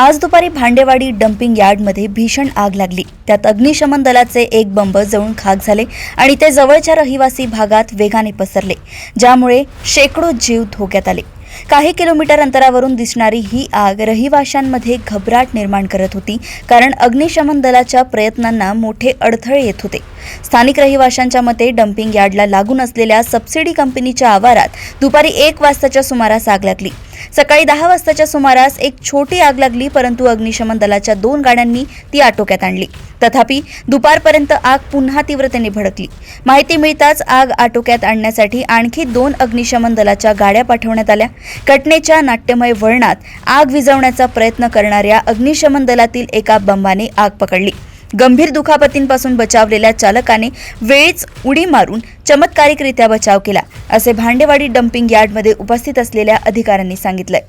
आज दुपारी भांडेवाडी डम्पिंग यार्डमध्ये भीषण आग लागली। त्यात अग्निशमन दलाचे एक बंब जळून खाक झाले आणि ते जवळच्या रहिवासी भागात वेगाने पसरले, ज्यामुळे शेकडो जीव धोक्यात आले। काही किलोमीटर अंतरावरून दिसणारी ही आग रहिवाशांमध्ये घबराट निर्माण करत होती, कारण अग्निशमन दलाच्या प्रयत्नांना मोठे अडथळे येत होते। स्थानिक रहिवाशांच्या मते डम्पिंग यार्डला लागून असलेल्या सबसिडी कंपनीच्या आवारात दुपारी 1 वाजताच्या सुमारास आग लागली। सकाळी 10 वाजताच्या सुमारास एक छोटी आग लागली, परंतु अग्निशमन दलाच्या 2 गाड्यांनी ती आटोक्यात आणली। तथापि दुपारपर्यंत आग पुन्हा तीव्रतेने भडकली। माहिती मिळताच आग आटोक्यात आणण्यासाठी आणखी 2 अग्निशमन दलाच्या गाड्या पाठवण्यात आल्या। घटनेच्या नाट्यमय वळणात आग विझवण्याचा प्रयत्न करणाऱ्या अग्निशमन दलातील एका बंबाने आग पकडली। गंभीर दुखापतींपासून बचावलेल्या चालकाने वेळीच उडी मारून चमत्कारिकरित्या बचाव केला, असे भांडेवाडी डम्पिंग यार्डमध्ये उपस्थित असलेल्या अधिकाऱ्यांनी सांगितले।